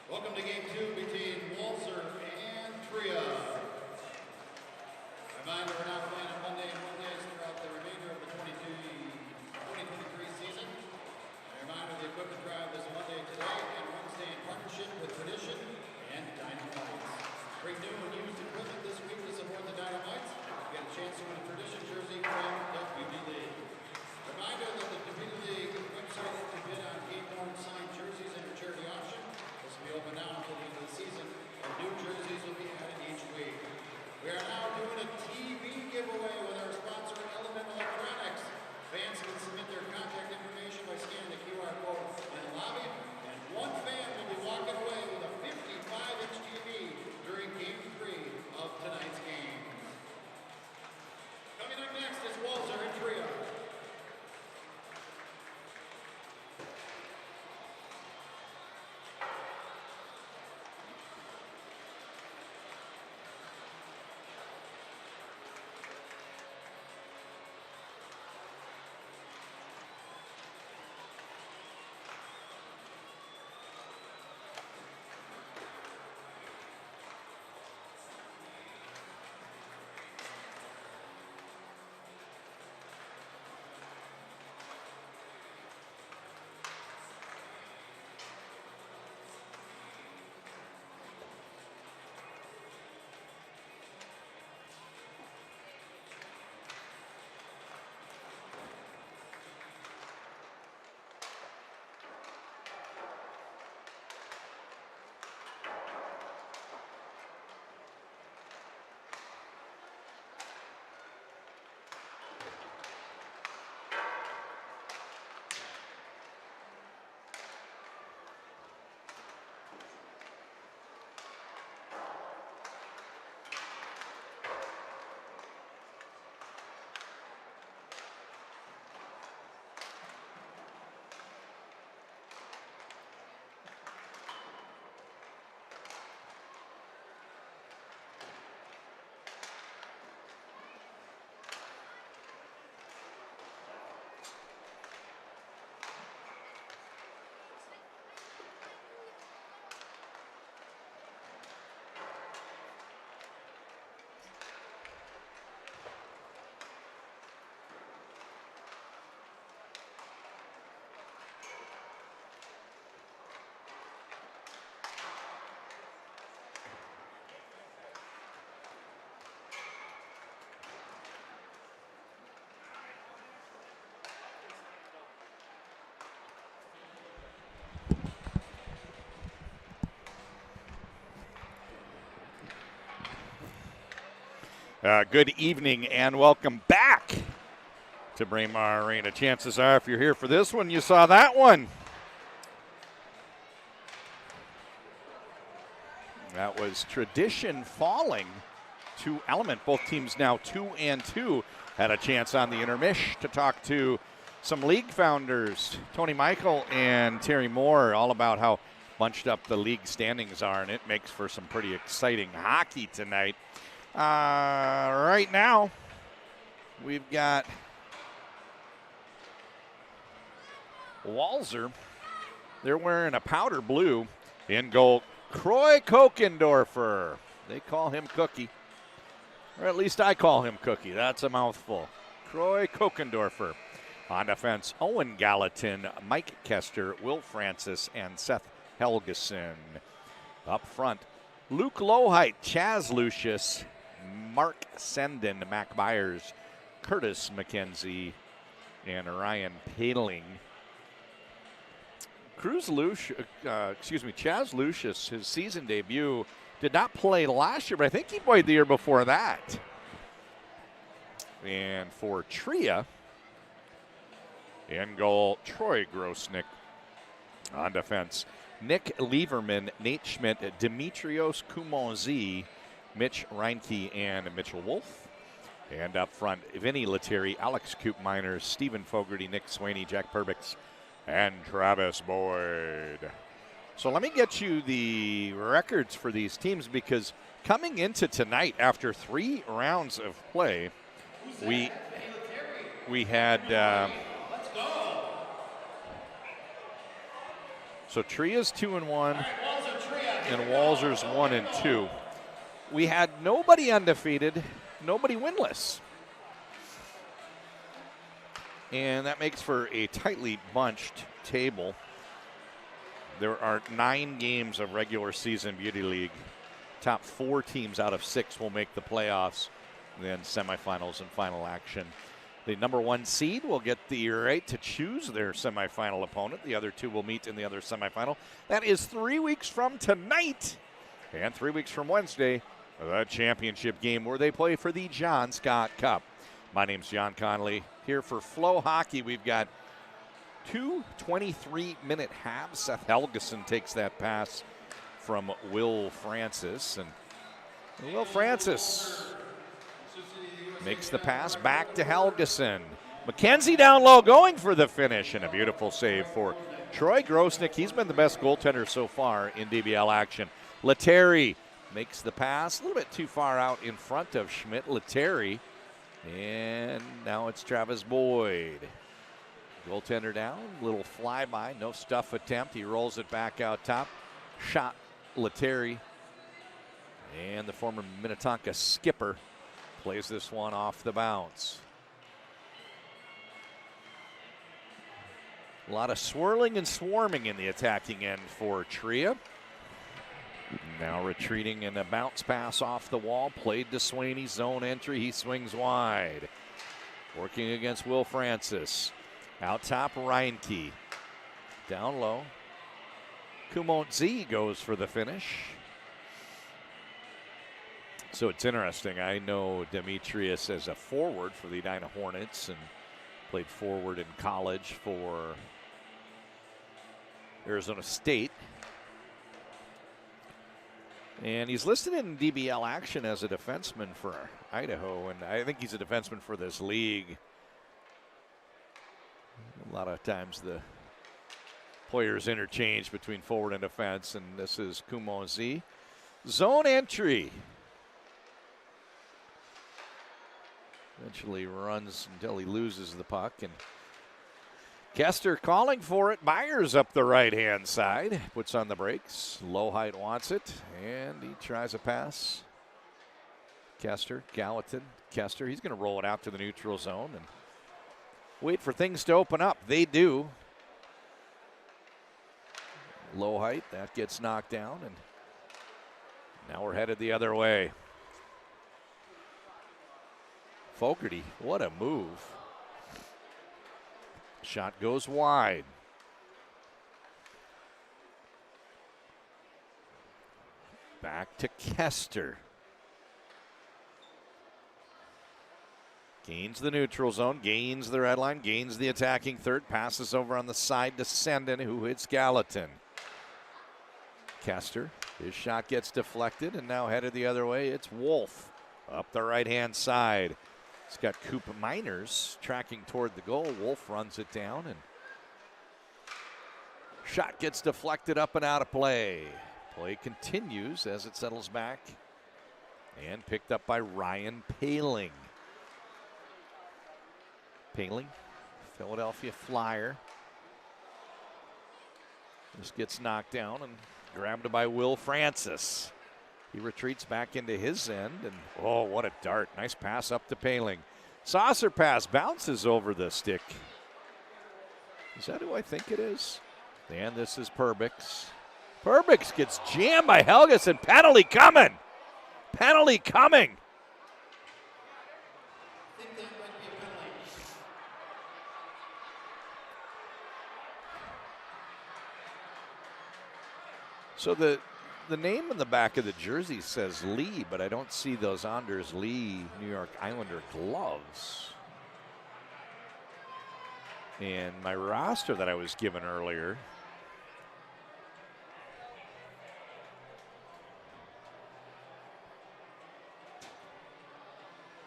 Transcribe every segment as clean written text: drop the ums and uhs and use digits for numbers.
Welcome to game 2 between Walser and Tria. Reminder, we're now playing on Monday and Wednesdays throughout the remainder of the 2023 season. A reminder, the equipment drive is Monday today and Wednesday in partnership with Tradition and Dynamites. Bring new and used equipment this week to support the Dynamites. Get a chance to win a Tradition jersey from WD League. Reminder that the WD League website to bid on game-worn signed jerseys and your charity auction. This will be open now until the end of the season, and new jerseys will be added each week. We are now doing a TV giveaway with our sponsor, Element Electronics. Fans can submit their contact information by scanning the QR code in the lobby, and one fan will be walking away with a 55-inch TV during Game 3 of tonight's game. Coming up next is Walser and Tria. Good evening and welcome back to Braemar Arena. Chances are, if you're here for this one, you saw that one. That was Tradition falling to Element. Both teams now 2-2. Had a chance on the intermish to talk to some league founders, Tony Michael and Terry Moore, all about how bunched up the league standings are, and it makes for some pretty exciting hockey tonight. Right now, we've got Walser. They're wearing a powder blue. In goal, Croy Kokendorfer. They call him Cookie. Or at least I call him Cookie. That's a mouthful. Croy Kokendorfer. On defense, Owen Gallatin, Mike Kester, Will Francis, and Seth Helgeson. Up front, Luke Lohheit, Chaz Lucius, Mark Senden, Mac Byers, Curtis McKenzie, and Ryan Paling. Chaz Lucius, his season debut, did not play last year, but I think he played the year before that. And for Tria, in goal, Troy Grosnick. On defense, Nick Lieberman, Nate Schmidt, Dimitrios Kumonzi, Mitch Reinke, and Mitchell Wolf. And up front, Vinnie Lettieri, Alex Koopmeiners, Stephen Fogarty, Nick Swaney, Jack Perbix, and Travis Boyd. So let me get you the records for these teams, because coming into tonight, after 3 rounds of play, we had so Tria's 2-1. and Walzer's 1-2. We had nobody undefeated, nobody winless. And that makes for a tightly bunched table. There are 9 games of regular season Beauty League. Top 4 teams out of 6 will make the playoffs, then semifinals and final action. The number 1 seed will get the right to choose their semifinal opponent. The other 2 will meet in the other semifinal. That is 3 weeks from tonight and 3 weeks from Wednesday, the championship game where they play for the John Scott Cup. My name's John Conley here for FloHockey. We've got 2 23-minute halves. Seth Helgeson takes that pass from Will Francis. And Will Francis makes the pass back to Helgeson. McKenzie down low going for the finish, and a beautiful save for Troy Grosnick. He's been the best goaltender so far in DBL action. Lettieri makes the pass a little bit too far out in front of Schmidt. Lettieri, and now it's Travis Boyd. Goaltender down, little flyby, no stuff attempt. He rolls it back out top. Shot Lettieri, and the former Minnetonka skipper plays this one off the bounce. A lot of swirling and swarming in the attacking end for Tria. Now retreating and a bounce pass off the wall. Played to Swaney, zone entry. He swings wide. Working against Will Francis. Out top, Reinke. Down low. Kumont-Z goes for the finish. So it's interesting. I know Demetrius as a forward for the Edina Hornets and played forward in college for Arizona State. And he's listed in DBL action as a defenseman for Idaho, and I think he's a defenseman for this league. A lot of times the players interchange between forward and defense, and this is Kumont-Z. Zone entry. Eventually runs until he loses the puck, and Kester calling for it. Myers up the right-hand side. Puts on the brakes. Lowhite wants it, and he tries a pass. Kester, Gallatin, Kester. He's going to roll it out to the neutral zone and wait for things to open up. They do. Lowhite, that gets knocked down, and now we're headed the other way. Fogarty, what a move. Shot goes wide. Back to Kester. Gains the neutral zone, gains the red line, gains the attacking third, passes over on the side to Sendin, who hits Gallatin. Kester, his shot gets deflected, and now headed the other way, it's Wolf up the right-hand side. It's got Coop Miners tracking toward the goal. Wolf runs it down, and shot gets deflected up and out of play. Play continues as it settles back, and picked up by Ryan Paling. Paling, Philadelphia Flyer. This gets knocked down and grabbed by Will Francis. He retreats back into his end, and oh, what a dart. Nice pass up to Paling. Saucer pass bounces over the stick. Is that who I think it is? And this is Perbix. Perbix gets jammed by Helgeson. Penalty coming. Penalty coming. So the name in the back of the jersey says Lee, but I don't see those Anders Lee New York Islander gloves. And my roster that I was given earlier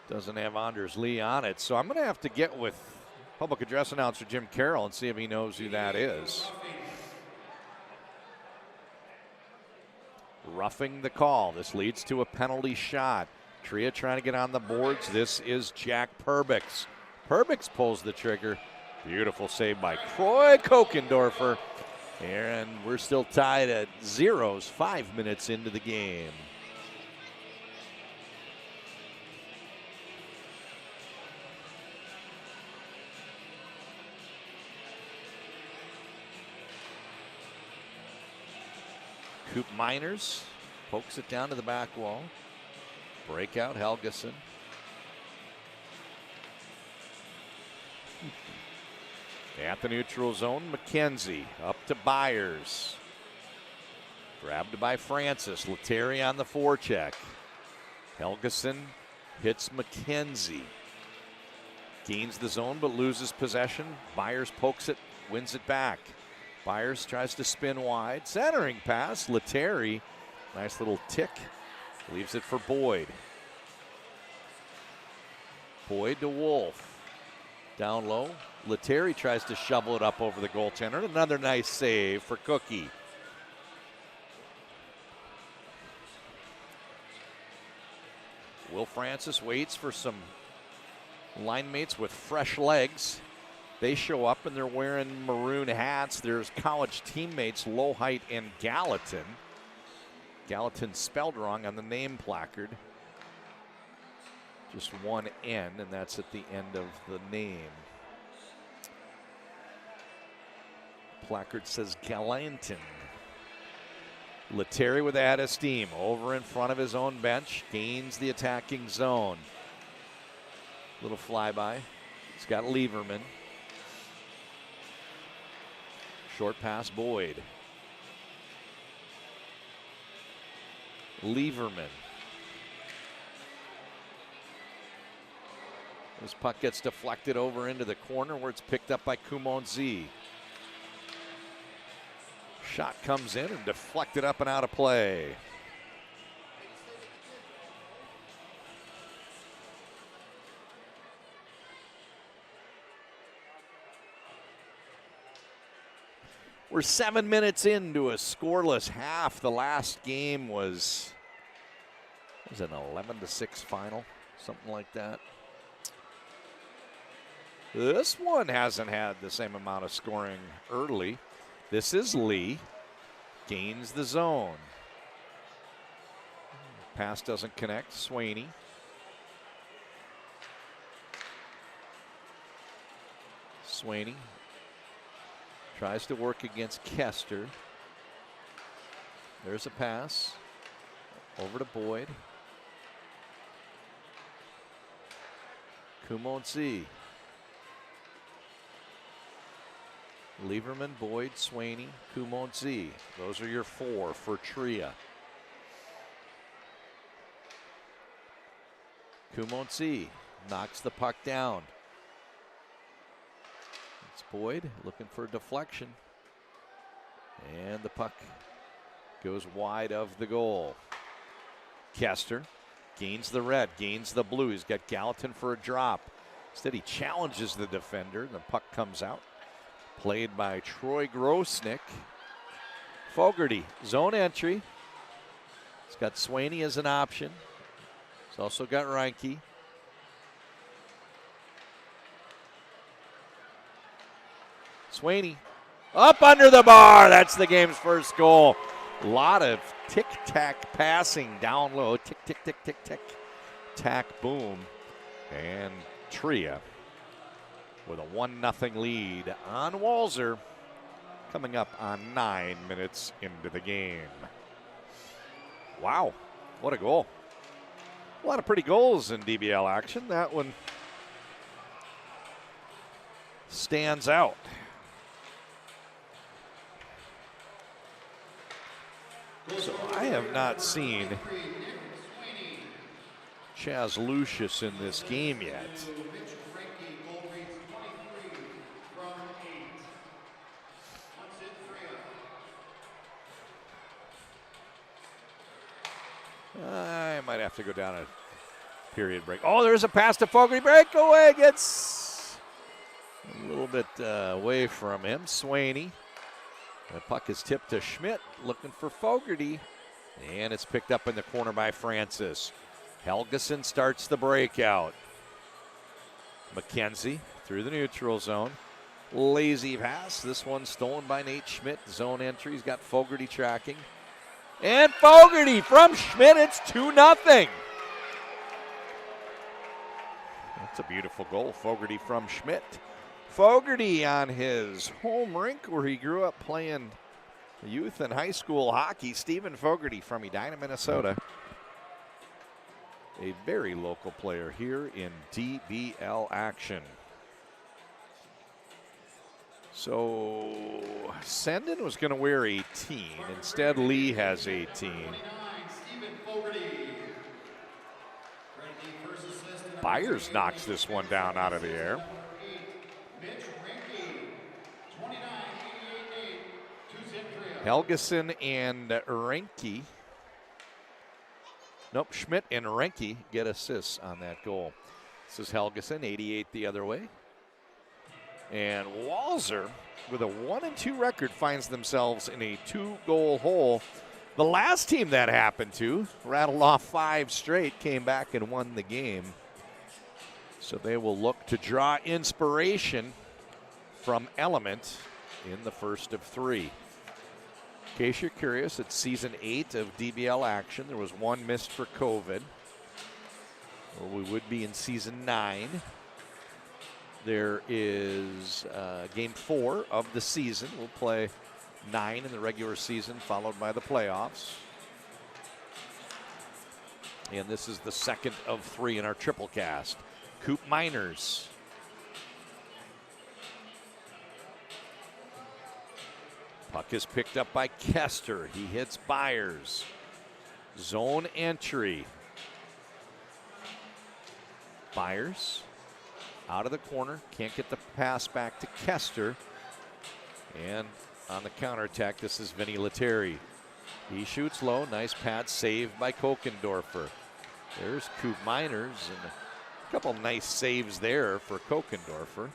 doesn't have Anders Lee on it. So I'm going to have to get with public address announcer Jim Carroll and see if he knows who that is. Roughing the call. This leads to a penalty shot. Tria trying to get on the boards. This is Jack Perbix. Perbix pulls the trigger. Beautiful save by Troy Kokendorfer. And we're still tied at zeros 5 minutes into the game. Coop Miners pokes it down to the back wall. Breakout Helgeson. At the neutral zone, McKenzie up to Byers. Grabbed by Francis. Lettieri on the forecheck. Helgeson hits McKenzie. Gains the zone but loses possession. Byers pokes it, wins it back. Byers tries to spin wide. Centering pass. Lettieri, nice little tick. Leaves it for Boyd. Boyd to Wolf. Down low. Lettieri tries to shovel it up over the goaltender. Another nice save for Cookie. Will Francis waits for some line mates with fresh legs. They show up and they're wearing maroon hats. There's college teammates Lowhite and Gallatin. Gallatin spelled wrong on the name placard. Just one N, and that's at the end of the name. Placard says Gallatin. Lettieri with added steam over in front of his own bench. Gains the attacking zone. Little flyby. He's got Lieberman. Short pass, Boyd. Lieberman. This puck gets deflected over into the corner where it's picked up by Kumonzi. Shot comes in and deflected up and out of play. We're 7 minutes into a scoreless half. The last game was an 11-6 final, something like that. This one hasn't had the same amount of scoring early. This is Lee. Gains the zone. Pass doesn't connect. Swaney. Swaney tries to work against Kester. There's a pass. Over to Boyd. Kumonzi. Lieberman, Boyd, Swaney, Kumonzi. Those are your four for Tria. Kumonzi knocks the puck down. It's Boyd looking for a deflection. And the puck goes wide of the goal. Kester gains the red, gains the blue. He's got Gallatin for a drop. Instead, he challenges the defender. The puck comes out. Played by Troy Grosnick. Fogarty, zone entry. He's got Swaney as an option. He's also got Reinke. Swaney up under the bar. That's the game's first goal. A lot of tic-tac passing down low. Tick, tick, tick, tick, tick. Tack, boom. And Tria with a 1-0 lead on Walser, coming up on 9 minutes into the game. Wow, what a goal. A lot of pretty goals in DBL action. That one stands out. So I have not seen Chaz Lucius in this game yet. I might have to go down a period break. Oh, there's a pass to Fogarty. Breakaway gets a little bit away from him. Swaney. The puck is tipped to Schmidt, looking for Fogarty. And it's picked up in the corner by Francis. Helgeson starts the breakout. McKenzie through the neutral zone. lazy pass. This one stolen by Nate Schmidt. Zone entry. He's got Fogarty tracking. And Fogarty from Schmidt. It's 2-0. That's a beautiful goal. Fogarty from Schmidt. Fogarty on his home rink where he grew up playing youth and high school hockey. Stephen Fogarty from Edina, Minnesota. A very local player here in DBL action. So Sendon was going to wear 18. Instead, Lee has 18. Byers knocks this one down out of the air. Helgeson and Renke. Nope, Schmidt and Renke get assists on that goal. This is Helgeson, 88 the other way. And Walzer, with a 1-2 record, finds themselves in a 2-goal hole. The last team that happened to rattled off 5 straight, came back and won the game. So they will look to draw inspiration from Element in the first of 3. In case you're curious, it's season 8 of DBL action. There was 1 missed for COVID. Or we would be in season 9. There is game 4 of the season. We'll play 9 in the regular season, followed by the playoffs. And this is the second of 3 in our triple cast. Coop Miners. Puck is picked up by Kester. He hits Byers. Zone entry. Byers out of the corner. Can't get the pass back to Kester. And on the counterattack, this is Vinnie Lettieri. He shoots low. Nice pad saved by Kokendorfer. There's Coop Miners. And a couple nice saves there for Kokendorfer.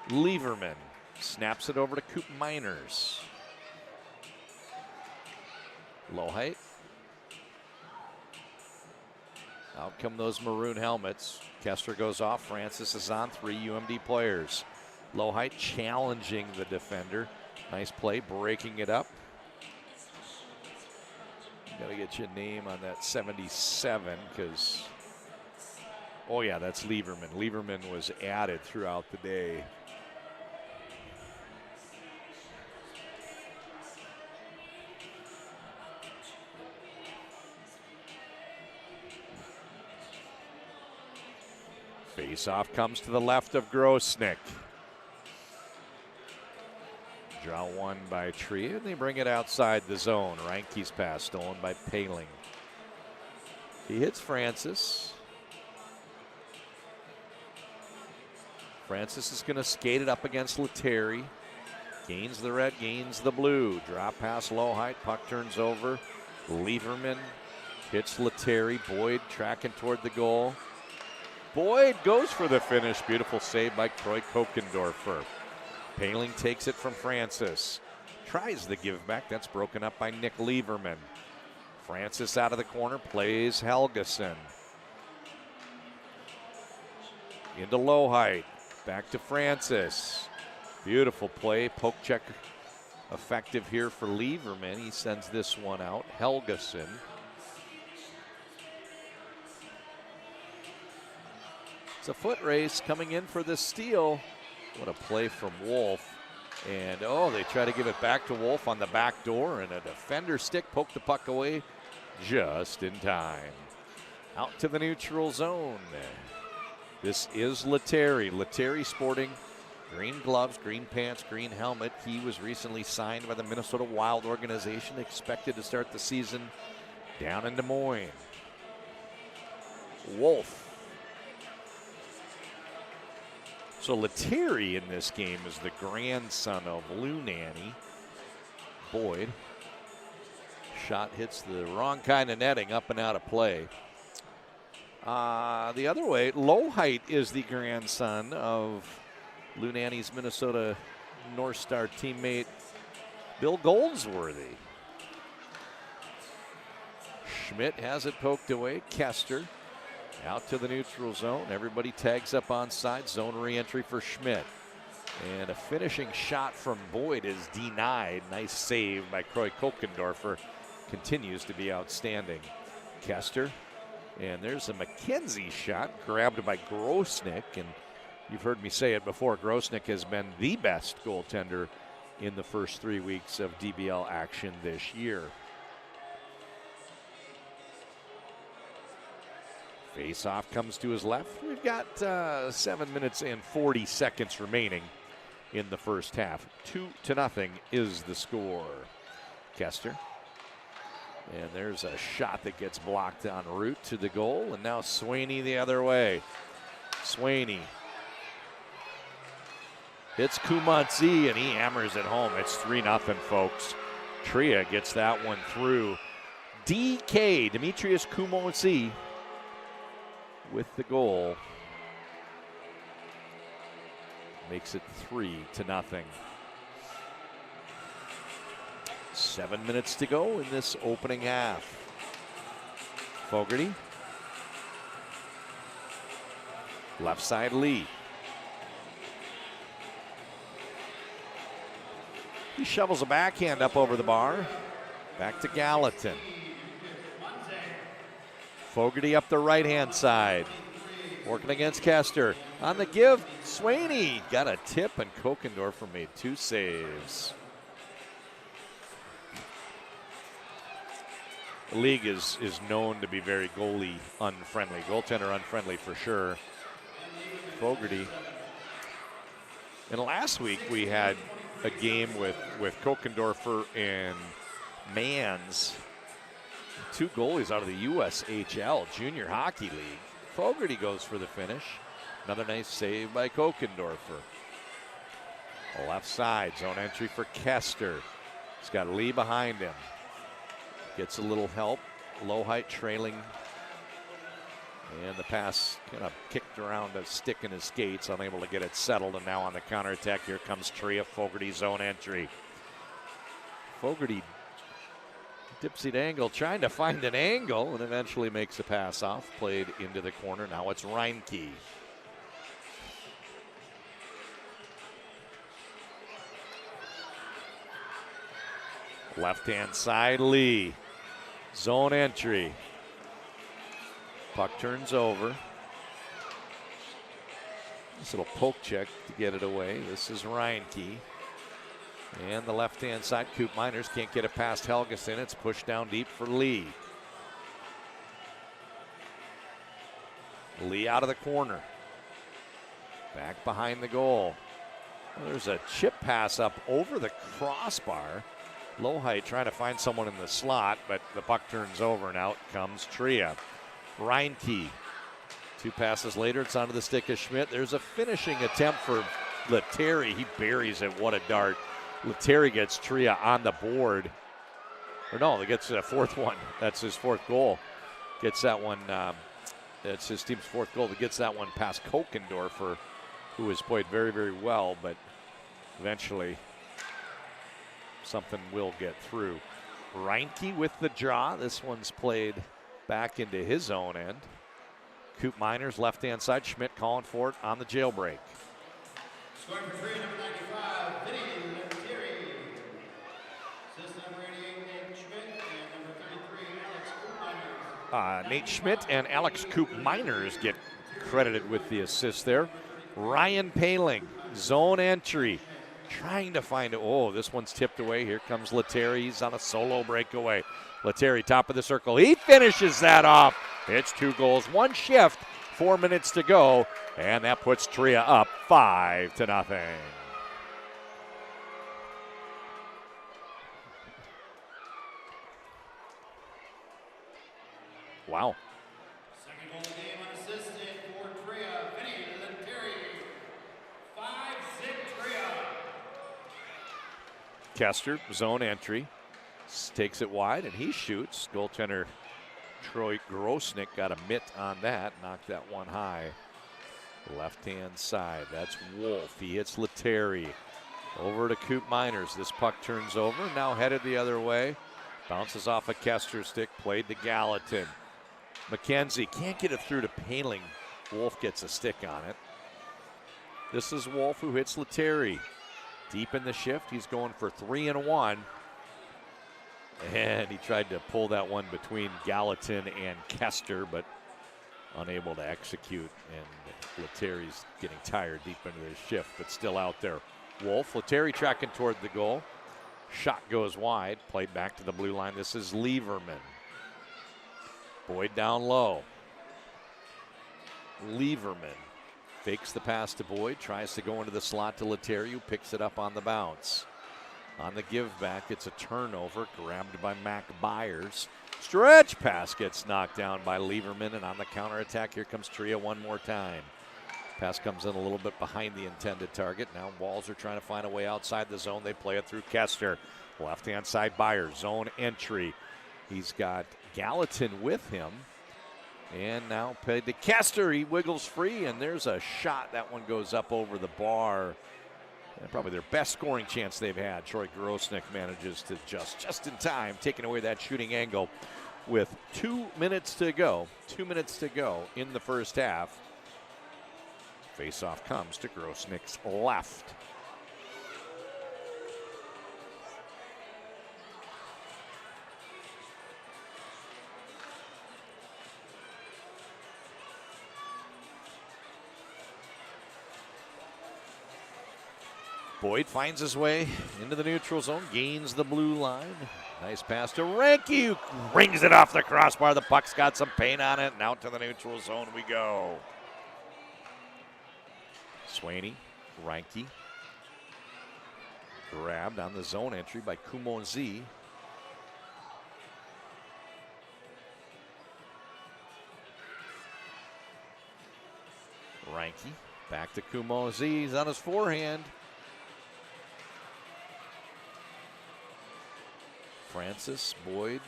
Lieberman snaps it over to Coop Miners. Low height. Out come those maroon helmets. Kester goes off. Francis is on. 3 UMD players. Low height challenging the defender. Nice play, breaking it up. Got to get your name on that 77 because, oh yeah, that's Lieberman. Lieberman was added throughout the day. Face-off comes to the left of Grosnick. Draw one by Tree, and they bring it outside the zone. Reinke's pass stolen by Paling. He hits Francis. Francis is going to skate it up against Lettieri. Gains the red, gains the blue. Drop pass low height, puck turns over. Lieberman hits Lettieri. Boyd tracking toward the goal. Boyd goes for the finish. Beautiful save by Troy Kokendorfer. Paling takes it from Francis. Tries the give back. That's broken up by Nick Lieberman. Francis out of the corner, plays Helgeson. Into low height. Back to Francis. Beautiful play. Poke check effective here for Lieberman. He sends this one out. Helgeson. It's a foot race coming in for the steal. What a play from Wolf. And oh, they try to give it back to Wolf on the back door, and a defender stick poked the puck away just in time. Out to the neutral zone. This is Lettieri. Lettieri sporting green gloves, green pants, green helmet. He was recently signed by the Minnesota Wild organization, expected to start the season down in Des Moines. Wolf. So Lettieri in this game is the grandson of Lou Nanny. Boyd. Shot hits the wrong kind of netting, up and out of play. The other way, Low Height is the grandson of Lou Nanny's Minnesota North Star teammate Bill Goldsworthy. Schmidt has it poked away. Kester Out to the neutral zone. Everybody tags up on side. Zone re-entry for Schmidt. And a finishing shot from Boyd is denied. Nice save by Croy Kokendorfer. Continues to be outstanding. Kester. And there's a McKenzie shot grabbed by Grosnick. And you've heard me say it before, Grosnick has been the best goaltender in the first 3 weeks of DBL action this year. Face-off comes to his left. We've got 7 minutes and 40 seconds remaining in the first half. 2-0 is the score. Kester. And there's a shot that gets blocked en route to the goal. And now Swaney the other way. Swaney hits Kumatzi, and he hammers it home. It's 3-0, folks. Tria gets that one through. DK, Demetrius Kumatzi, with the goal. Makes it 3-0. 7 minutes to go in this opening half. Fogarty. Left side Lee. He shovels a backhand up over the bar. Back to Gallatin. Fogarty up the right-hand side. Working against Kester. On the give, Swaney got a tip, and Kokendorfer made 2 saves. The league is known to be very goalie unfriendly, goaltender unfriendly for sure. Fogarty. And last week we had a game with Kokendorfer and Mans, 2 goalies out of the USHL Junior Hockey League. Fogarty goes for the finish. Another nice save by Kokendorfer. Left side, zone entry for Kester. He's got Lee behind him. Gets a little help. Low height trailing. And the pass kind of kicked around a stick in his skates, unable to get it settled. And now on the counterattack, here comes Tria. Fogarty zone entry. Fogarty dipsy angle, trying to find an angle, and eventually makes a pass off. Played into the corner. Now it's Reinke. Left-hand side, Lee. Zone entry. Puck turns over. This little poke check to get it away. This is Reinke. And the left-hand side, Coop Miners can't get it past Helgeson. It's pushed down deep for Lee. Lee out of the corner. Back behind the goal. Well, there's a chip pass up over the crossbar. Low height trying to find someone in the slot, but the puck turns over and out comes Tria. Reinke. 2 passes later, it's onto the stick of Schmidt. There's a finishing attempt for Lettieri. He buries it. What a dart. Lettieri gets Tria on the board. Or no, he gets a 4th one. That's his 4th goal. Gets that one. It's his team's 4th goal. That gets that one past Kokendorfer, who has played very, very well, but eventually something will get through. Reinke with the draw. This one's played back into his own end. Coop Miners, left-hand side. Schmidt calling for it on the jailbreak. Scoring for Tria, number 95, Vinnie, Lettieri. Assist number 88, Nate Schmidt, and number 33, Alex Coop Miners. Nate Schmidt and Alex Coop Miners get credited with the assist there. Ryan Paling, zone entry. Trying to find it. Oh, this one's tipped away. Here comes Lettieri. He's on a solo breakaway. Lettieri, top of the circle. He finishes that off. It's 2 goals, 1 shift, 4 minutes to go, and that puts Tria up 5-0. Wow. Second goal of the game unassisted for Tria, Vinnie Lettieri. 5-6 Tria. Kester, zone entry, takes it wide, and he shoots. Goaltender Troy Grosnick got a mitt on that, knocked that one high. Left-hand side, that's Wolf. He hits Lettieri. Over to Coop Miners. This puck turns over, now headed the other way. Bounces off a Kester stick, played to Gallatin. McKenzie can't get it through to Paling. Wolf gets a stick on it. This is Wolf who hits Lettieri. Deep in the shift, he's going for 3 and 1. And he tried to pull that one between Gallatin and Kester, but unable to execute. And Lettieri's getting tired deep into his shift, but still out there. Wolf, Lettieri tracking toward the goal. Shot goes wide, played back to the blue line. This is Lieberman. Boyd down low. Lieberman fakes the pass to Boyd, tries to go into the slot to Lettieri, who picks it up on the bounce. On the give back, it's a turnover, grabbed by Mac Byers. Stretch pass gets knocked down by Lieberman, and on the counterattack, here comes Tria one more time. Pass comes in a little bit behind the intended target. Now Walls are trying to find a way outside the zone. They play it through Kester. Left-hand side Byers, zone entry. He's got Gallatin with him. And now paid to Kester. He wiggles free, and there's a shot. That one goes up over the bar. And probably their best scoring chance they've had. Troy Grosnick manages to just in time, taking away that shooting angle with 2 minutes to go. 2 minutes to go in the first half. Face-off comes to Grosnick's left. Boyd finds his way into the neutral zone, gains the blue line. Nice pass to Ranky, who rings it off the crossbar. The puck's got some paint on it, and out to the neutral zone we go. Swaney, Ranky. Grabbed on the zone entry by Kumonzi. Ranky, back to Kumonzi. He's on his forehand. Francis, Boyd.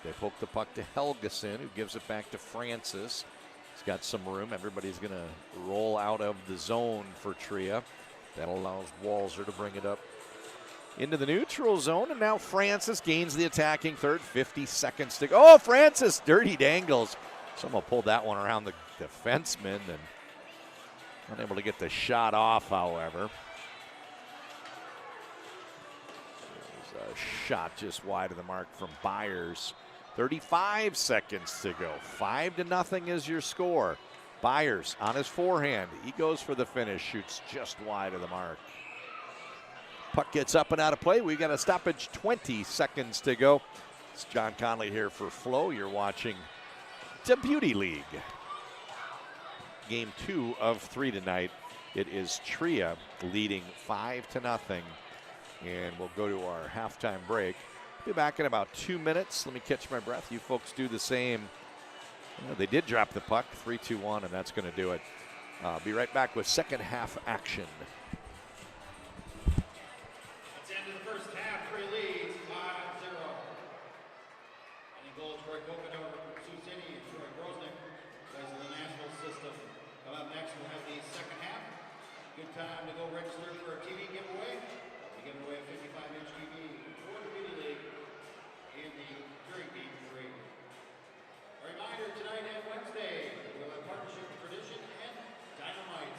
They poke the puck to Helgeson, who gives it back to Francis. He's got some room. Everybody's going to roll out of the zone for Tria. That allows Walser to bring it up into the neutral zone. And now Francis gains the attacking third. 50 seconds to go. Oh, Francis, dirty dangles. Someone pulled that one around the defenseman and unable to get the shot off, however. There's a shot just wide of the mark from Byers. 35 seconds to go. 5-0 is your score. Byers on his forehand. He goes for the finish, shoots just wide of the mark. Puck gets up and out of play. We got a stoppage, 20 seconds to go. It's John Conley here for Flo. You're watching the Beauty League. Game 2 of 3 tonight. It is Tria leading 5-0. And we'll go to our halftime break. Be back in about 2 minutes. Let me catch my breath. You folks do the same. They did drop the puck, 3-2-1, and that's going to do it. Be right back with second half action. That's the end of the first half. Tria leads 5-0. Any goals for Kokono, Sioux City, and Troy Grosnick, guys in the national system. Come up next, we'll have the second half. Good time to go register for our TV giveaway. We give away a 55-inch TV for the Beauty League in the Jury Game 3. A reminder tonight and Wednesday, we'll have partnership with Tradition and Dynamite.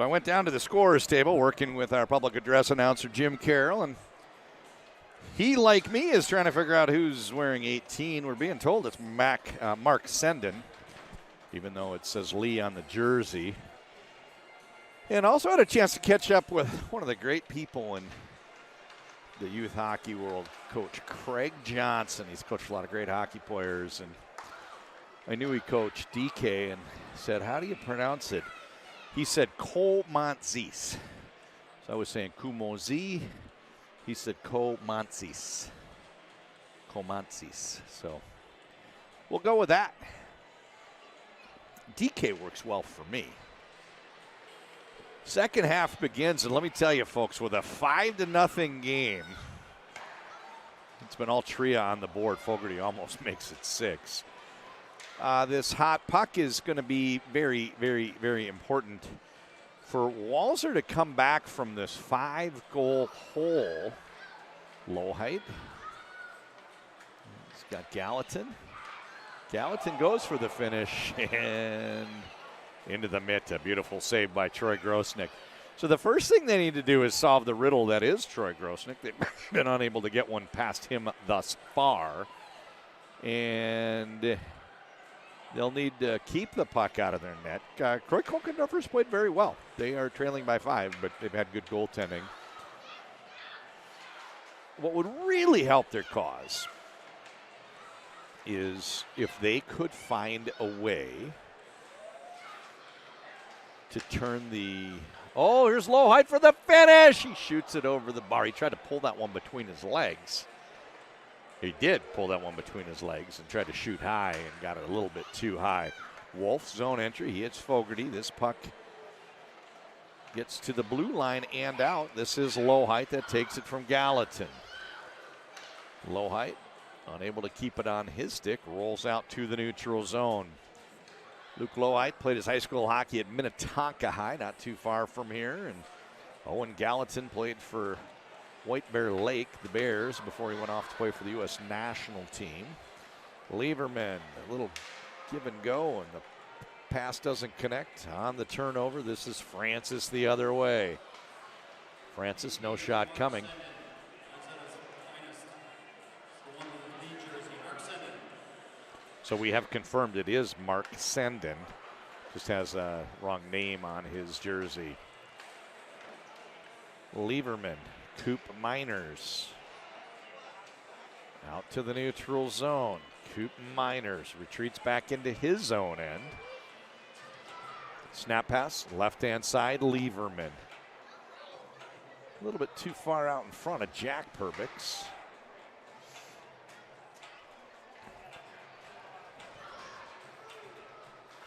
So I went down to the scorer's table working with our public address announcer, Jim Carroll, and he, like me, is trying to figure out who's wearing 18. We're being told it's Mark Sendon, even though it says Lee on the jersey. And also had a chance to catch up with one of the great people in the youth hockey world, Coach Craig Johnson. He's coached a lot of great hockey players, and I knew he coached DK and said, how do you pronounce it? He said Komantzis. So I was saying Kumozi. He said Komantzis. Komantzis. So we'll go with that. DK works well for me. Second half begins, and let me tell you, folks, with a 5-0 game, it's been all Tria on the board. Fogarty almost makes it 6. This hot puck is going to be very, very, very important for Walser to come back from this 5-goal hole. Low height. He's got Gallatin. Gallatin goes for the finish, and into the mitt. A beautiful save by Troy Grosnick. So the first thing they need to do is solve the riddle that is Troy Grosnick. They've been unable to get one past him thus far. And they'll need to keep the puck out of their net. Croy Kokendorfer's played very well. They are trailing by 5, but they've had good goaltending. What would really help their cause is if they could find a way to turn the, oh, here's Low Height for the finish. He shoots it over the bar. He tried to pull that one between his legs. He did pull that one between his legs and tried to shoot high and got it a little bit too high. Wolf zone entry. He hits Fogarty. This puck gets to the blue line and out. This is Low Height that takes it from Gallatin. Low Height, unable to keep it on his stick, rolls out to the neutral zone. Luke Loheit played his high school hockey at Minnetonka High, not too far from here. And Owen Gallatin played for White Bear Lake, the Bears, before he went off to play for the U.S. national team. Lieberman, a little give and go, and the pass doesn't connect. On the turnover, this is Francis the other way. Francis, no shot coming. So we have confirmed it is Mark Sendon. Just has a wrong name on his jersey. Lieberman, Coop Miners. Out to the neutral zone. Coop Miners retreats back into his own end. Snap pass, left-hand side, Lieberman. A little bit too far out in front of Jack Perbix.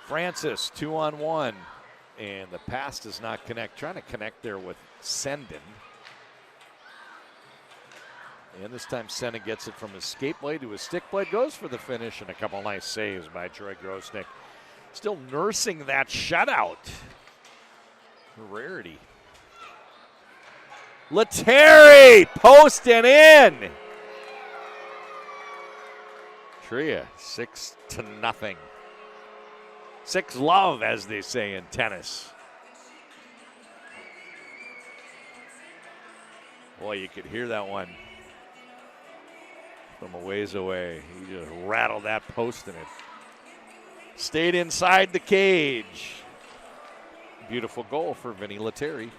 Francis, 2-on-1, and the pass does not connect. Trying to connect there with Sendon. And this time Sendon gets it from his skate blade to his stick blade, goes for the finish, and a couple nice saves by Troy Grosnick. Still nursing that shutout. A rarity. Lettieri posting in. Tria, 6-0. 6-love, as they say in tennis. Boy, you could hear that one from a ways away. He just rattled that post and it stayed inside the cage. Beautiful goal for Vinnie Lettieri.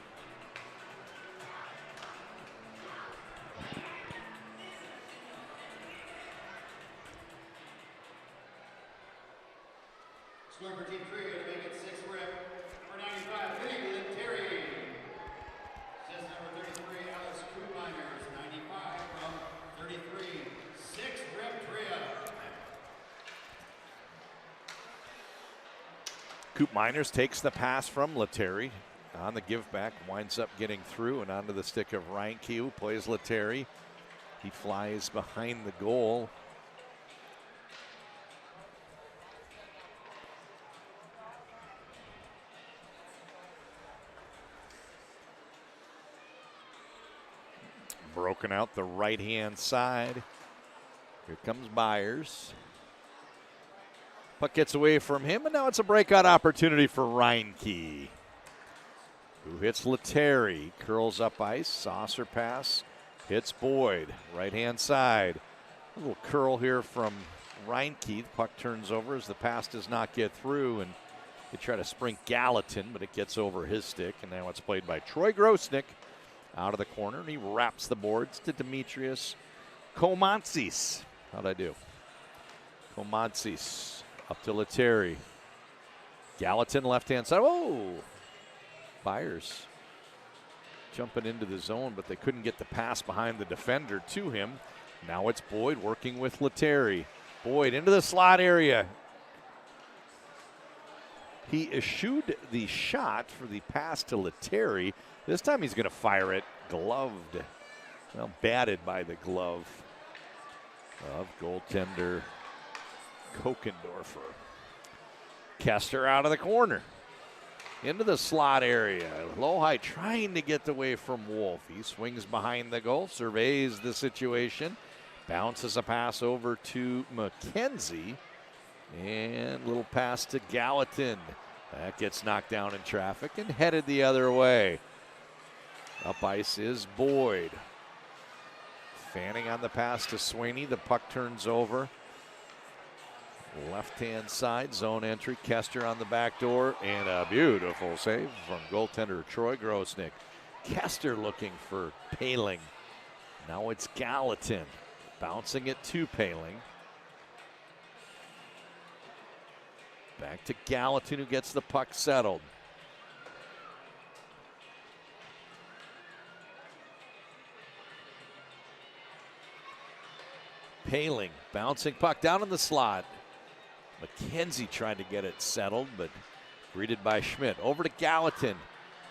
Scoring for Team Tria to make it 6 rep for 95, Vinnie Lettieri. Says number 33, Alex Koopmeiners, 95 from 33. 6 rep Tria. Coop Miners takes the pass from Lettieri. On the give back, winds up getting through and onto the stick of Reinke, who plays Lettieri. He flies behind the goal. Broken out the right-hand side. Here comes Byers. Puck gets away from him, and now it's a breakout opportunity for Reinke. who hits Lettieri, curls up ice, saucer pass, hits Boyd, right-hand side. A little curl here from Reinke. The puck turns over as the pass does not get through, and they try to sprint Gallatin, but it gets over his stick, and now it's played by Troy Grosnick out of the corner, and he wraps the boards to Demetrius Komatsis. How'd I do? Komatsis up to Lettieri. Gallatin left-hand side. Oh! Byers jumping into the zone, but they couldn't get the pass behind the defender to him. Now it's Boyd working with Lettieri. Boyd into the slot area. He eschewed the shot for the pass to Lettieri. This time he's going to fire it gloved. Well, batted by the glove of goaltender Kokendorfer. Kester out of the corner. Into the slot area. Lohai trying to get away from Wolf. He swings behind the goal, surveys the situation, bounces a pass over to McKenzie, and a little pass to Gallatin. That gets knocked down in traffic and headed the other way. Up ice is Boyd. Fanning on the pass to Sweeney. The puck turns over. Left-hand side, zone entry. Kester on the back door, and a beautiful save from goaltender Troy Grosnick. Kester looking for Paling. Now it's Gallatin bouncing it to Paling. Back to Gallatin, who gets the puck settled. Paling bouncing puck down in the slot. McKenzie tried to get it settled, but greeted by Schmidt. Over to Gallatin.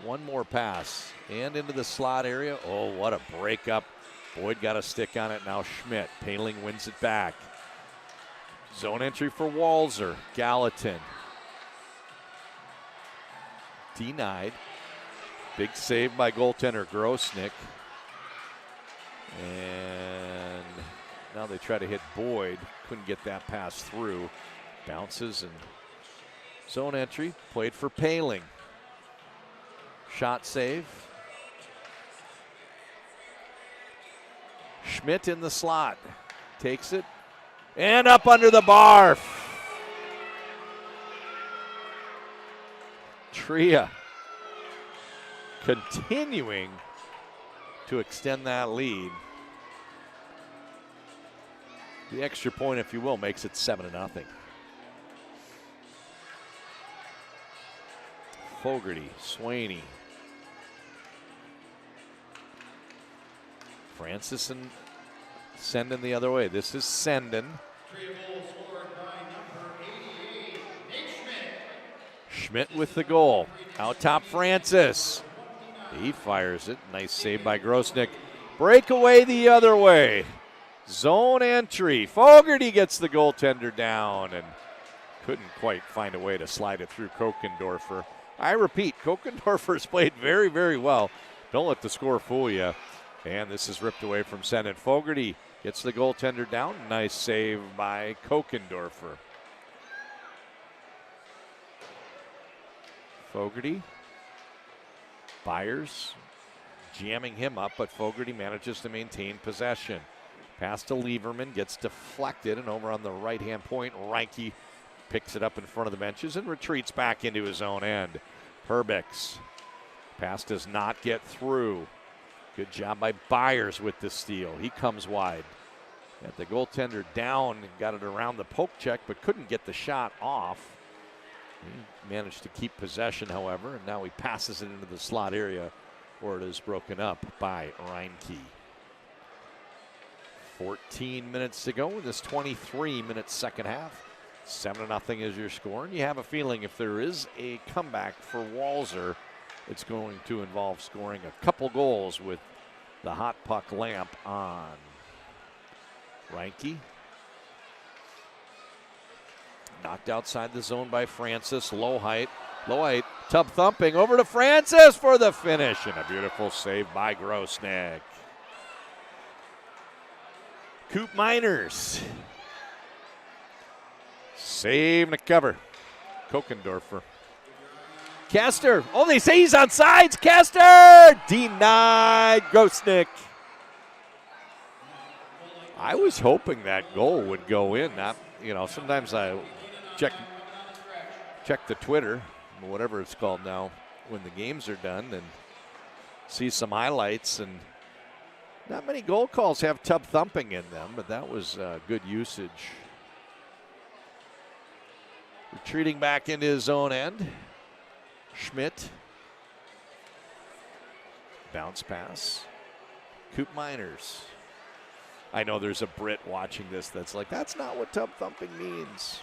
One more pass and into the slot area. Oh, what a breakup. Boyd got a stick on it. Now Schmidt. Paling wins it back. Zone entry for Walzer. Gallatin. Denied. Big save by goaltender Grosnick. And now they try to hit Boyd. Couldn't get that pass through. Bounces and zone entry. Played for Paling. Shot save. Schmidt in the slot. Takes it. And up under the bar. Tria continuing to extend that lead. The extra point, if you will, makes it 7-0. Fogarty, Sweeney. Francis and Senden the other way. This is Senden. Schmidt with the goal. Out top, Francis. He fires it. Nice save by Grosnick. Breakaway the other way. Zone entry. Fogarty gets the goaltender down and couldn't quite find a way to slide it through Kokendorfer. I repeat, Kokendorfer's played very, very well. Don't let the score fool you. And this is ripped away from Senden. Fogarty gets the goaltender down. Nice save by Kokendorfer. Fogarty. Byers jamming him up, but Fogarty manages to maintain possession. Pass to Lieberman, gets deflected, and over on the right-hand point, Reinke picks it up in front of the benches and retreats back into his own end. Herbix. Pass does not get through. Good job by Byers with the steal. He comes wide. Got the goaltender down and got it around the poke check, but couldn't get the shot off. He managed to keep possession, however, and now he passes it into the slot area where it is broken up by Reinke. 14 minutes to go in this 23-minute second half. 7-0 is your score, and you have a feeling if there is a comeback for Walzer, it's going to involve scoring a couple goals with the hot puck lamp on. Reinke. Knocked outside the zone by Francis. Low height, tub thumping over to Francis for the finish, and a beautiful save by Grosnick. Coop Miners. Save and a cover. Kokendorfer. Kester. Oh, they say he's on sides. Kester denied. Grosnick. I was hoping that goal would go in. Not, sometimes I check the Twitter, whatever it's called now, when the games are done, and see some highlights. And not many goal calls have tub thumping in them, but that was good usage. Retreating back into his own end. Schmidt. Bounce pass. Coop Miners. I know there's a Brit watching this that's like, that's not what tub thumping means.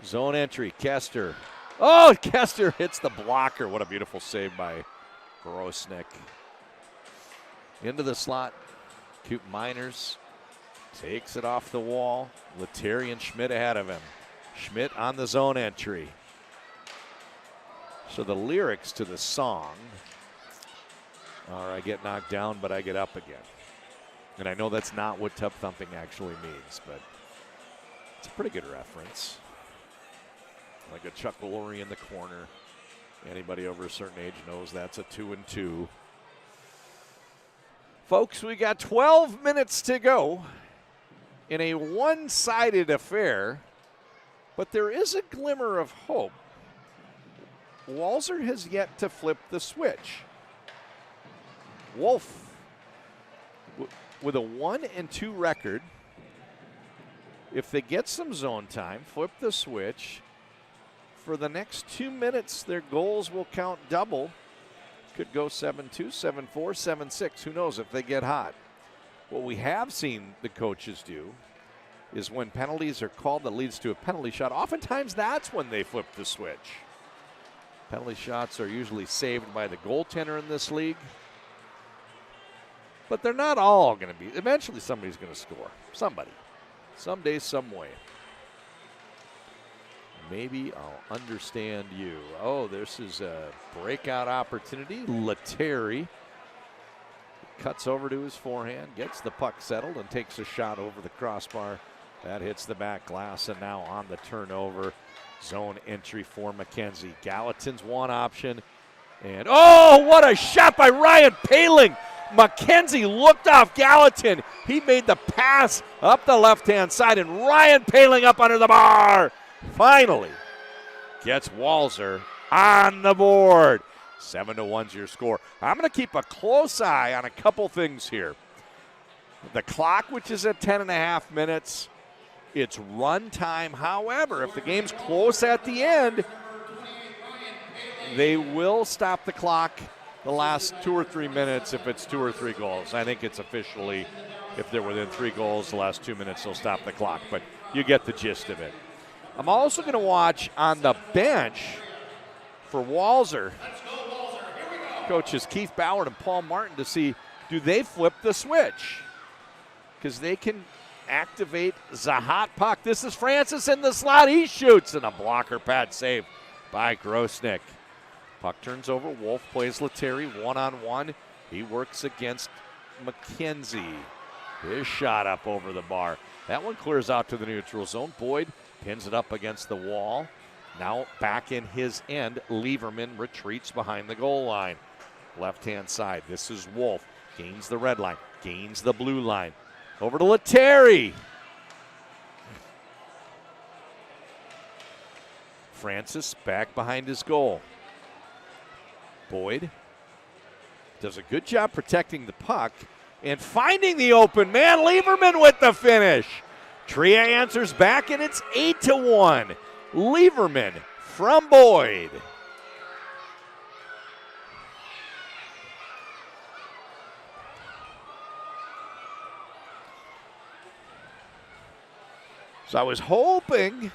Zone entry, Kester. Oh, Kester hits the blocker. What a beautiful save by Grosnick. Into the slot. Coop Miners takes it off the wall. Lettieri and Schmidt ahead of him. Schmidt on the zone entry. So the lyrics to the song are, I get knocked down, but I get up again. And I know that's not what tub thumping actually means, but it's a pretty good reference. Like a Chuck Lorre in the corner. Anybody over a certain age knows that's a 2-2. Folks, we got 12 minutes to go in a one-sided affair, but there is a glimmer of hope. Walser has yet to flip the switch. Wolf with a 1-2 record. If they get some zone time, flip the switch. For the next 2 minutes, their goals will count double. Could go 7-2, 7-4, 7-6. Who knows if they get hot. What we have seen the coaches do is when penalties are called that leads to a penalty shot, oftentimes that's when they flip the switch. Penalty shots are usually saved by the goaltender in this league. But they're not all going to be. Eventually somebody's going to score. Somebody. Someday, some way. Maybe I'll understand you. Oh, this is a breakout opportunity. Lettieri cuts over to his forehand, gets the puck settled, and takes a shot over the crossbar. That hits the back glass, and now on the turnover. Zone entry for McKenzie. Gallatin's one option. And, oh, what a shot by Ryan Paling. McKenzie looked off Gallatin. He made the pass up the left-hand side, and Ryan Paling up under the bar. Finally gets Walser on the board. 7-1's your score. I'm going to keep a close eye on a couple things here. The clock, which is at 10.5 minutes, it's run time. However, if the game's close at the end, they will stop the clock the last 2 or 3 minutes if it's 2 or 3 goals. I think it's officially, if they're within 3 goals, the last 2 minutes, they'll stop the clock. But you get the gist of it. I'm also going to watch on the bench for Walser, coaches Keith Ballard and Paul Martin, to see, do they flip the switch? Because they can activate the hot puck. This is Francis in the slot. He shoots, and a blocker pad save by Grosnick. Puck turns over. Wolf plays Lettieri one-on-one. He works against McKenzie. His shot up over the bar. That one clears out to the neutral zone. Boyd pins it up against the wall. Now back in his end. Lieberman retreats behind the goal line. Left-hand side. This is Wolf. Gains the red line. Gains the blue line. Over to Lettieri. Francis back behind his goal. Boyd does a good job protecting the puck and finding the open man. Lieberman with the finish. Tria answers back, and it's 8-1. Lieberman from Boyd. So I was hoping,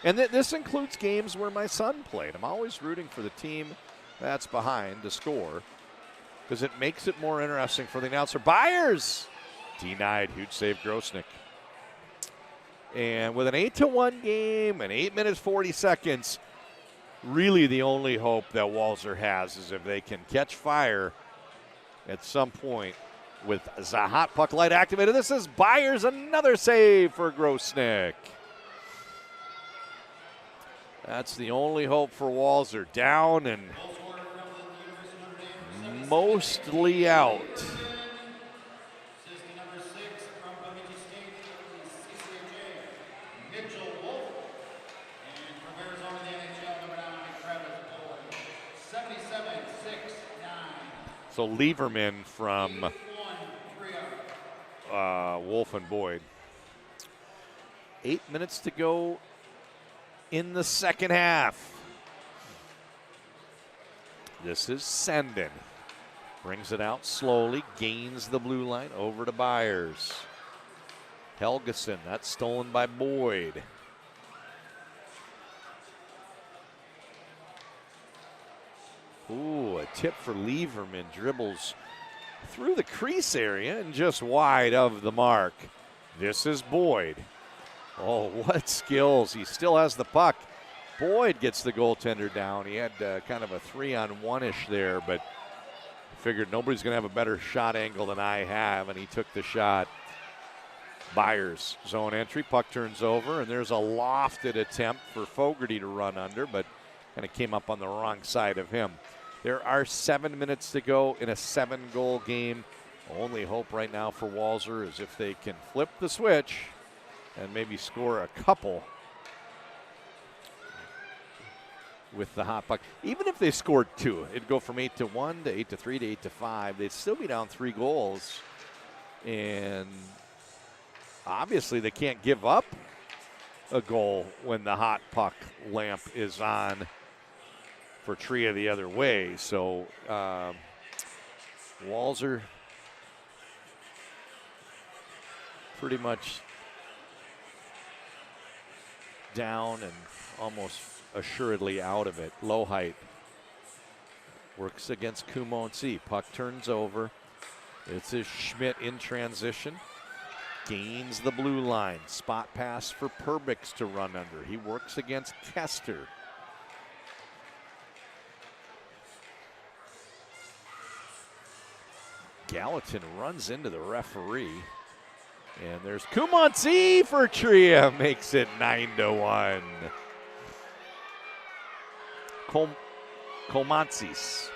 and this includes games where my son played. I'm always rooting for the team that's behind to score because it makes it more interesting for the announcer. Byers denied. Huge save, Grosnick. And with an 8-1 game and 8 minutes 40 seconds, really the only hope that Walser has is if they can catch fire at some point with the hot puck light activated. This is Byers, another save for Grosnick. That's the only hope for Walser. Down and mostly out. So Lieberman from Wolf and Boyd. 8 minutes to go in the second half. This is Senden. Brings it out slowly, gains the blue line over to Byers. Helgeson, that's stolen by Boyd. Ooh, a tip for Lieberman. Dribbles through the crease area and just wide of the mark. This is Boyd. Oh, what skills. He still has the puck. Boyd gets the goaltender down. He had kind of a 3-on-1-ish there, but figured nobody's going to have a better shot angle than I have, and he took the shot. Byers, zone entry, puck turns over, and there's a lofted attempt for Fogarty to run under, but kind of came up on the wrong side of him. There are 7 minutes to go in a 7-goal game. Only hope right now for Walser is if they can flip the switch and maybe score a couple with the hot puck. Even if they scored 2, it'd go from 8-1 to 8-3 to 8-5. They'd still be down 3 goals. And obviously they can't give up a goal when the hot puck lamp is on for Tria the other way. So Walser pretty much down and almost assuredly out of it. Lohheit works against Kumonsi. Puck turns over. It's a Schmidt in transition. Gains the blue line. Spot pass for Perbix to run under. He works against Kester. Gallatin runs into the referee. And there's Kumonsi for Tria. Makes it 9-1. Komantzis.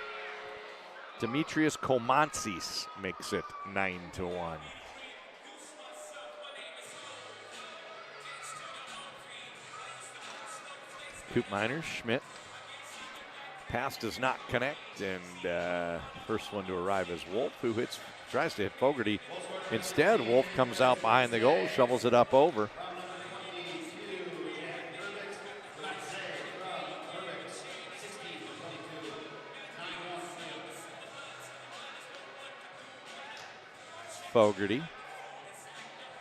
Demetrius Komantzis makes it 9-1. Coop Miners, Schmidt. Pass does not connect, and first one to arrive is Wolf, who tries to hit Fogarty. Instead, Wolf comes out behind the goal, shovels it up over. Fogarty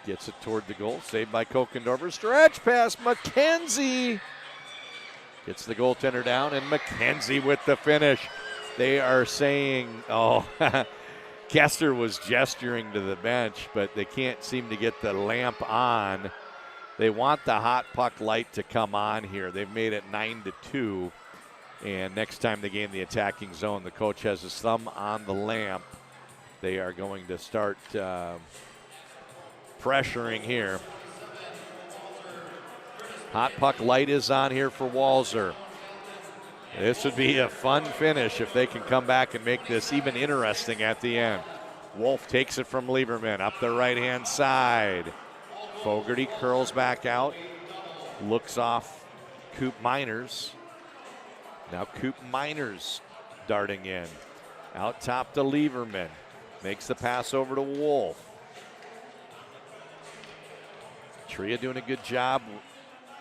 gets it toward the goal, saved by Kokendorfer. Stretch pass, McKenzie gets the goaltender down, and McKenzie with the finish. They are saying, oh, Kester was gesturing to the bench, but they can't seem to get the lamp on. They want the hot puck light to come on here. They've made it 9-2, and next time they gain the attacking zone, the coach has his thumb on the lamp. They are going to start pressuring here. Hot puck light is on here for Walser. This would be a fun finish if they can come back and make this even interesting at the end. Wolf takes it from Lieberman up the right-hand side. Fogarty curls back out, looks off Coop Miners. Now Coop Miners darting in. Out top to Lieberman. Makes the pass over to Wolf. Tria doing a good job.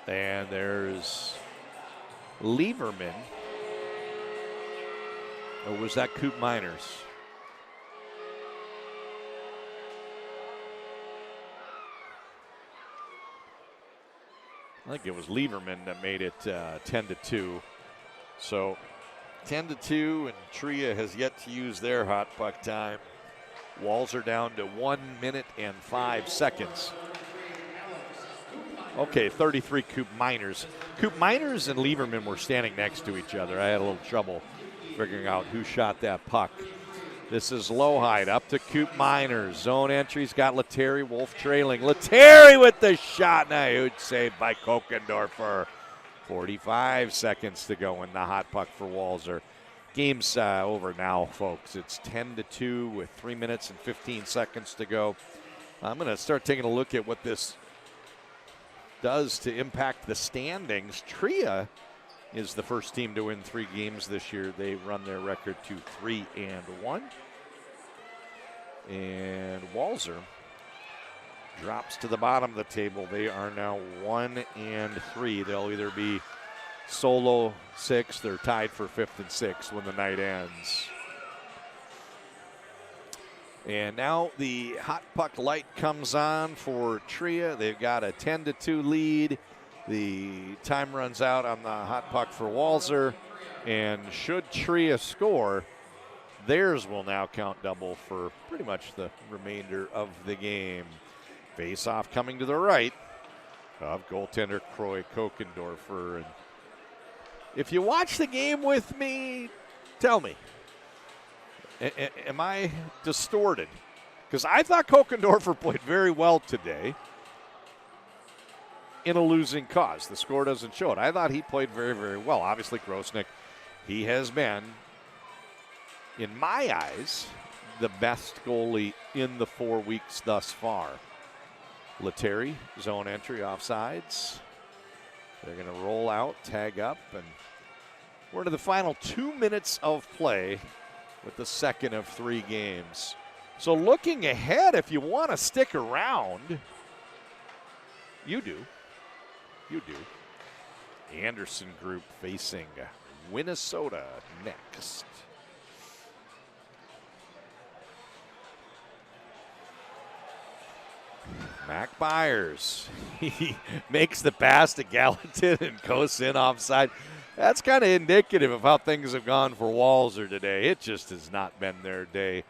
And there's Lieberman. Or was that Coop Miners? I think it was Lieberman that made it 10-2. So 10-2, and Tria has yet to use their hot puck time. Walser down to 1 minute and 5 seconds. Okay, 33 Coop Miners. Coop Miners and Lieberman were standing next to each other. I had a little trouble figuring out who shot that puck. This is Lohheit up to Coop Miners. Zone entry's got Lettieri, Wolf trailing. Lettieri with the shot. Now huge save by Kokendorfer. 45 seconds to go in the hot puck for Walser. Game's over now, folks. It's 10-2 with 3 minutes and 15 seconds to go. I'm going to start taking a look at what this does to impact the standings. Tria is the first team to win 3 games this year. They run their record to 3-1. And Walser drops to the bottom of the table. They are now 1-3. They'll either be solo 6th or tied for 5th and 6th when the night ends. And now the hot puck light comes on for Tria. They've got a 10-2 lead. The time runs out on the hot puck for Walser. And should Tria score, theirs will now count double for pretty much the remainder of the game. Face-off coming to the right of goaltender Croy Kokendorfer. And if you watch the game with me, tell me, am I distorted? Because I thought Kokendorfer played very well today in a losing cause. The score doesn't show it. I thought he played very, very well. Obviously, Grosnick, he has been, in my eyes, the best goalie in the 4 weeks thus far. Lettieri, zone entry, offsides. They're going to roll out, tag up, and we're to the final 2 minutes of play with the second of 3 games. So looking ahead, if you want to stick around, you do. You do. Anderson Group facing Minnesota next. Mac Byers, he makes the pass to Gallatin and goes in offside. That's kind of indicative of how things have gone for Walser today. It just has not been their day.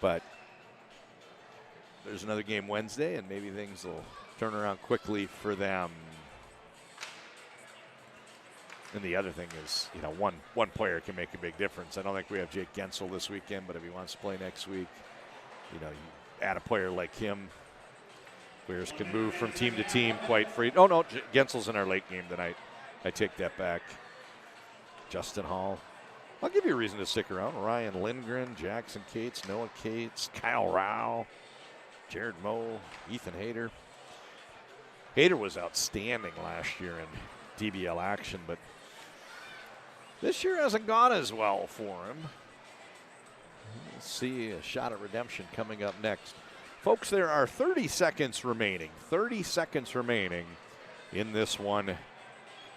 But there's another game Wednesday, and maybe things will turn around quickly for them. And the other thing is, you know, one player can make a big difference. I don't think we have Jake Gensel this weekend, but if he wants to play next week, you know, you add a player like him. Players can move from team to team quite free. Oh, no, Gensel's in our late game tonight. I take that back. Justin Hall. I'll give you a reason to stick around. Ryan Lindgren, Jackson Cates, Noah Cates, Kyle Rao, Jared Moe, Ethan Hayter. Hayter was outstanding last year in DBL action, but this year hasn't gone as well for him. We'll see a shot at redemption coming up next. Folks, there are 30 seconds remaining. 30 seconds remaining in this one. I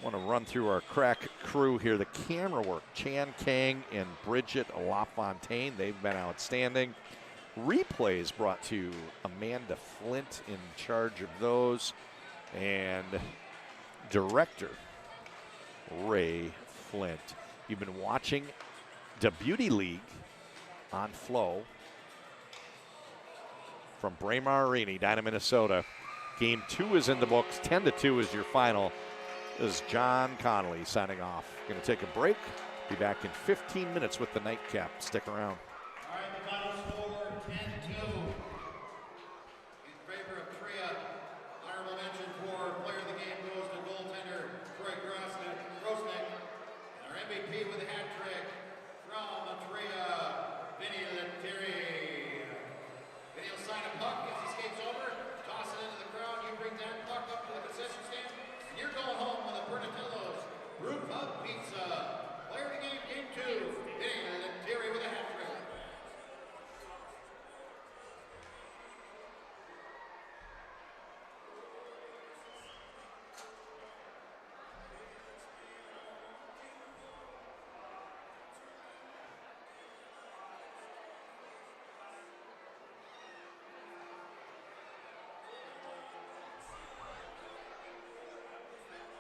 want to run through our crack crew here. The camera work, Chan Kang and Bridget LaFontaine. They've been outstanding. Replays brought to Amanda Flint, in charge of those. And director, Ray Flint. You've been watching the Beauty League on Flow from Braemar Arena, Edina, Minnesota. Game 2 is in the books. 10-2 is your final. This is John Connolly signing off. Going to take a break. Be back in 15 minutes with the nightcap. Stick around. All right, the final score, 10-2.